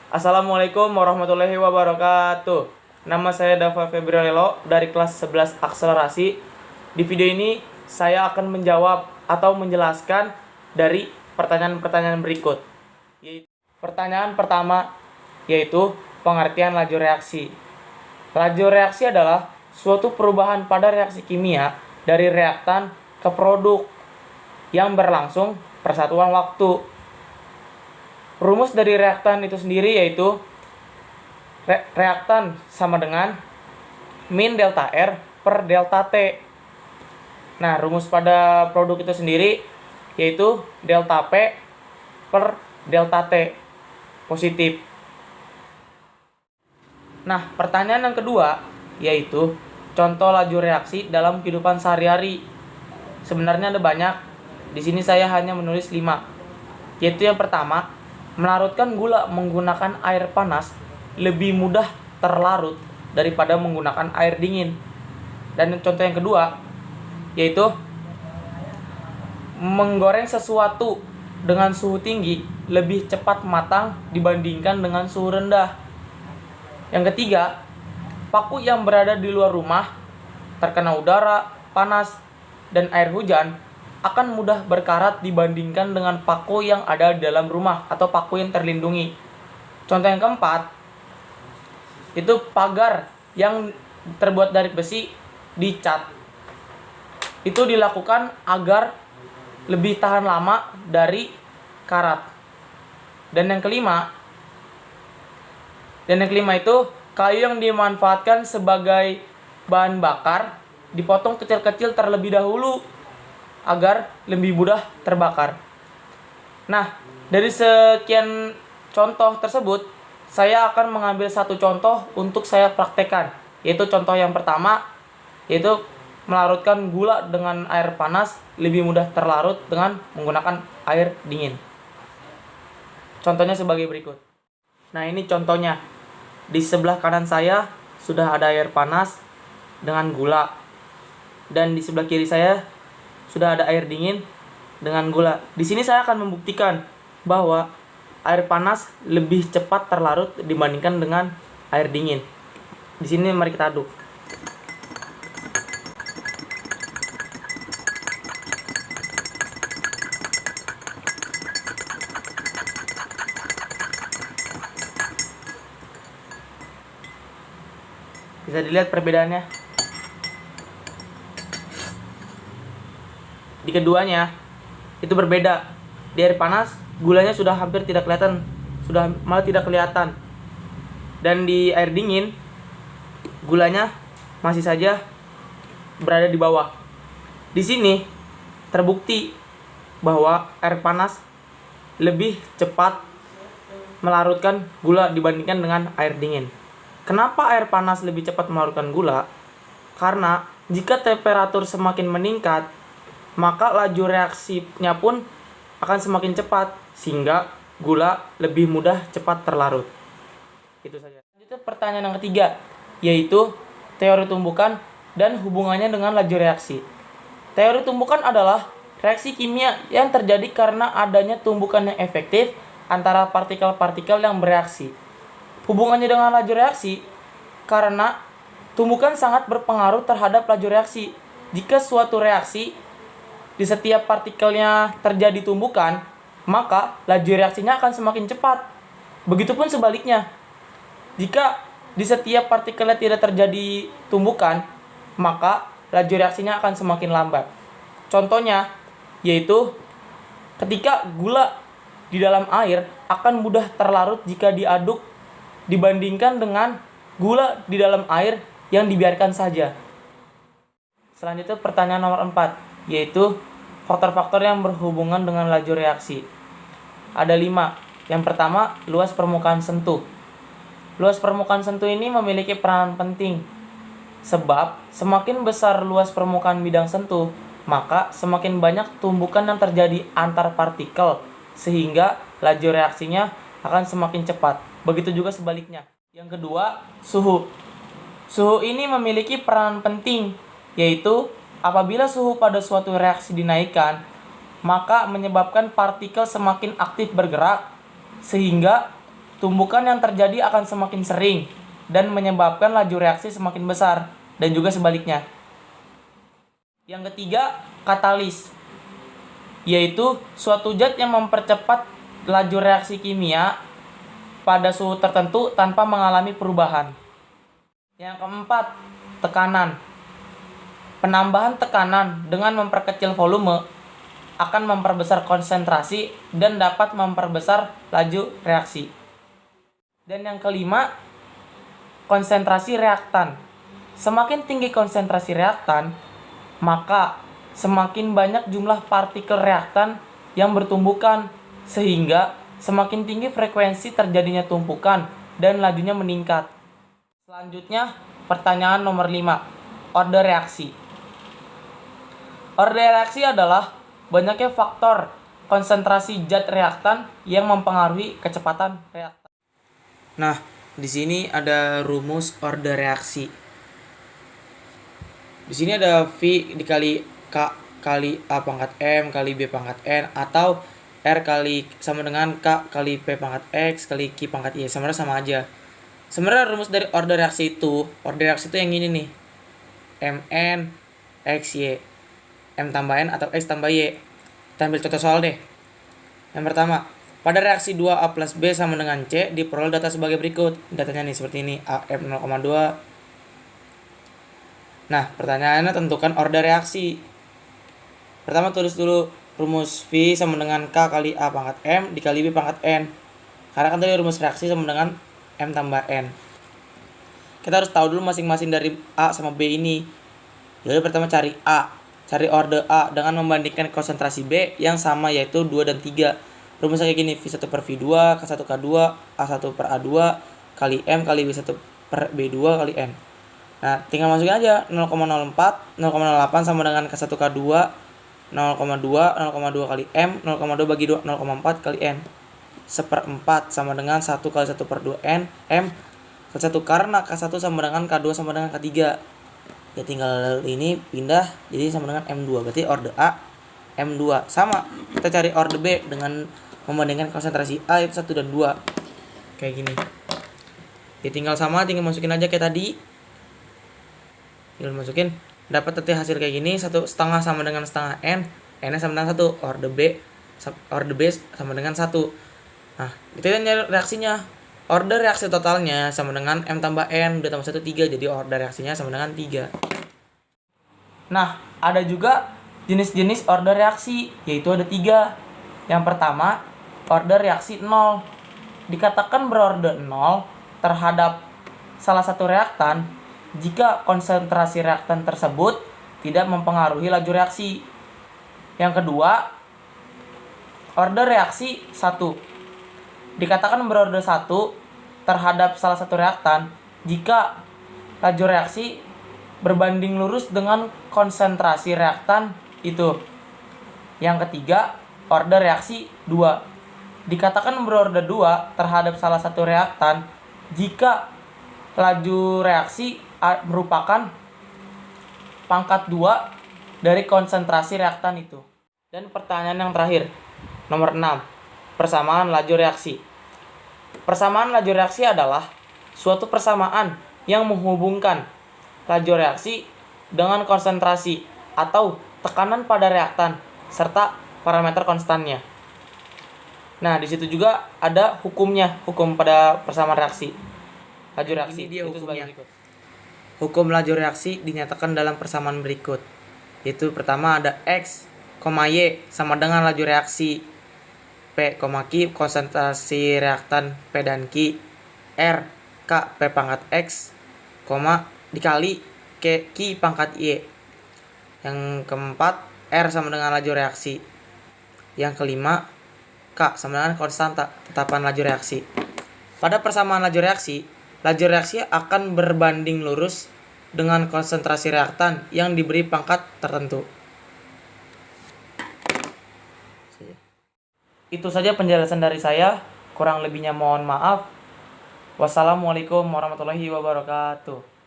Assalamualaikum warahmatullahi wabarakatuh. Nama saya Dava Febrialelo dari kelas 11 Akselerasi. Di video ini saya akan menjawab atau menjelaskan dari pertanyaan-pertanyaan berikut. Pertanyaan pertama yaitu pengertian laju reaksi. Laju reaksi adalah suatu perubahan pada reaksi kimia dari reaktan ke produk yang berlangsung persatuan waktu. Rumus dari reaktan itu sendiri yaitu reaktan sama dengan min delta R per delta T. Nah, rumus pada produk itu sendiri yaitu delta P per delta T positif. Nah, pertanyaan yang kedua yaitu contoh laju reaksi dalam kehidupan sehari-hari. Sebenarnya ada banyak. Di sini saya hanya menulis 5. Yaitu yang pertama, melarutkan gula menggunakan air panas lebih mudah terlarut daripada menggunakan air dingin. Dan contoh yang kedua yaitu menggoreng sesuatu dengan suhu tinggi lebih cepat matang dibandingkan dengan suhu rendah. Yang ketiga, paku yang berada di luar rumah terkena udara, panas, dan air hujan akan mudah berkarat dibandingkan dengan paku yang ada di dalam rumah atau paku yang terlindungi. Contoh yang keempat, itu pagar yang terbuat dari besi dicat. Itu dilakukan agar lebih tahan lama dari karat. Dan yang kelima itu kayu yang dimanfaatkan sebagai bahan bakar dipotong kecil-kecil terlebih dahulu agar lebih mudah terbakar. Nah, dari sekian contoh tersebut, saya akan mengambil satu contoh untuk saya praktekkan. Yaitu contoh yang pertama, yaitu melarutkan gula dengan air panas lebih mudah terlarut dengan menggunakan air dingin. Contohnya sebagai berikut. Nah, ini contohnya. Di sebelah kanan saya sudah ada air panas dengan gula. Dan di sebelah kiri saya sudah ada air dingin dengan gula. Di sini saya akan membuktikan bahwa air panas lebih cepat terlarut dibandingkan dengan air dingin. Di sini mari kita aduk. Bisa dilihat perbedaannya. Di keduanya itu berbeda. Di air panas gulanya sudah hampir tidak kelihatan, sudah malah tidak kelihatan. Dan di air dingin gulanya masih saja berada di bawah. Di sini terbukti bahwa air panas lebih cepat melarutkan gula dibandingkan dengan air dingin. Kenapa air panas lebih cepat melarutkan gula? Karena jika temperatur semakin meningkat, maka laju reaksinya pun akan semakin cepat sehingga gula lebih mudah cepat terlarut. Itu saja. Itu pertanyaan yang ketiga, yaitu teori tumbukan dan hubungannya dengan laju reaksi. Teori tumbukan adalah reaksi kimia yang terjadi karena adanya tumbukan yang efektif antara partikel-partikel yang bereaksi. Hubungannya dengan laju reaksi karena tumbukan sangat berpengaruh terhadap laju reaksi. Jika suatu reaksi di setiap partikelnya terjadi tumbukan, maka laju reaksinya akan semakin cepat. Begitupun sebaliknya. Jika di setiap partikelnya tidak terjadi tumbukan, maka laju reaksinya akan semakin lambat. Contohnya yaitu ketika gula di dalam air akan mudah terlarut jika diaduk dibandingkan dengan gula di dalam air yang dibiarkan saja. Selanjutnya pertanyaan nomor 4, yaitu faktor-faktor yang berhubungan dengan laju reaksi. Ada 5. Yang pertama, luas permukaan sentuh. Luas permukaan sentuh ini memiliki peranan penting. Sebab semakin besar luas permukaan bidang sentuh, maka semakin banyak tumbukan yang terjadi antar partikel, sehingga laju reaksinya akan semakin cepat. Begitu juga sebaliknya. Yang kedua, suhu. Suhu ini memiliki peranan penting, yaitu apabila suhu pada suatu reaksi dinaikkan, maka menyebabkan partikel semakin aktif bergerak, sehingga tumbukan yang terjadi akan semakin sering dan menyebabkan laju reaksi semakin besar, dan juga sebaliknya. Yang ketiga, katalis, yaitu suatu zat yang mempercepat laju reaksi kimia pada suhu tertentu tanpa mengalami perubahan. Yang keempat, tekanan. Penambahan tekanan dengan memperkecil volume akan memperbesar konsentrasi dan dapat memperbesar laju reaksi. Dan yang kelima, konsentrasi reaktan. Semakin tinggi konsentrasi reaktan, maka semakin banyak jumlah partikel reaktan yang bertumbukan, sehingga semakin tinggi frekuensi terjadinya tumpukan dan lajunya meningkat. Selanjutnya, pertanyaan nomor 5, order reaksi. Order reaksi adalah banyaknya faktor konsentrasi zat reaktan yang mempengaruhi kecepatan reaktan. Nah, di sini ada rumus order reaksi. Di sini ada V dikali K kali A pangkat M kali B pangkat N, atau R kali sama dengan K kali P pangkat X kali Q pangkat Y. Sebenarnya sama aja. Sebenarnya rumus dari order reaksi itu yang ini nih. MN X Y. M tambah N atau X tambah Y. Kita ambil contoh soal deh. Yang pertama, pada reaksi 2A plus B sama dengan C, diperoleh data sebagai berikut. Datanya nih seperti ini, AM 0,2. Nah, pertanyaannya tentukan order reaksi. Pertama tulis dulu rumus V sama dengan K kali A pangkat M dikali B pangkat N. Karena kan tadi rumus reaksi sama dengan M tambah N. Kita harus tahu dulu masing-masing dari A sama B ini. Jadi pertama cari A. Cari order A dengan membandingkan konsentrasi B yang sama, yaitu 2 dan 3. Rumusnya kayak gini, V1 per V2, K1K2, A1 per A2, kali M kali B1 per B2 kali N. Nah, tinggal masukin aja 0,04, 0,08 sama dengan K1K2, 0,2, 0,2 kali M, 0,2 bagi 2, 0,4 kali N. 1/4 sama dengan 1 kali 1 per 2 N, M, K1 karena K1 sama dengan K2 sama dengan K3. Ya tinggal ini pindah jadi sama dengan M2, berarti order A M2. Sama, kita cari order B dengan membandingkan konsentrasi A itu 1 dan 2 kayak gini. Ya tinggal masukin aja kayak tadi, tinggal masukin, dapat nanti hasil kayak gini. 1,5 sama dengan setengah N, N sama dengan 1, order B sama dengan 1. Nah, itu kan reaksinya. Order reaksi totalnya sama dengan M tambah N, 2 tambah 1, 3. Jadi order reaksinya sama dengan 3. Nah, ada juga jenis-jenis order reaksi, yaitu ada 3. Yang pertama, order reaksi 0. Dikatakan berorder 0 terhadap salah satu reaktan jika konsentrasi reaktan tersebut tidak mempengaruhi laju reaksi. Yang kedua, order reaksi 1. Dikatakan berorder 1 terhadap salah satu reaktan jika laju reaksi berbanding lurus dengan konsentrasi reaktan itu. Yang ketiga, order reaksi 2. Dikatakan berorder 2 terhadap salah satu reaktan jika laju reaksi merupakan pangkat 2 dari konsentrasi reaktan itu. Dan pertanyaan yang terakhir, nomor 6, persamaan laju reaksi. Persamaan laju reaksi adalah suatu persamaan yang menghubungkan laju reaksi dengan konsentrasi atau tekanan pada reaktan serta parameter konstannya. Nah, di situ juga ada hukumnya, hukum pada persamaan reaksi. Laju reaksi Ini dia itu hukumnya. sebagai berikut. Hukum laju reaksi dinyatakan dalam persamaan berikut. Yaitu pertama ada X, Y sama dengan laju reaksi P, Q konsentrasi reaktan P dan Q, R, K, P pangkat X, dikali Q pangkat Y. Yang keempat, R sama dengan laju reaksi. Yang kelima, K sama dengan konstanta tetapan laju reaksi. Pada persamaan laju reaksi akan berbanding lurus dengan konsentrasi reaktan yang diberi pangkat tertentu. Itu saja penjelasan dari saya, kurang lebihnya mohon maaf. Wassalamualaikum warahmatullahi wabarakatuh.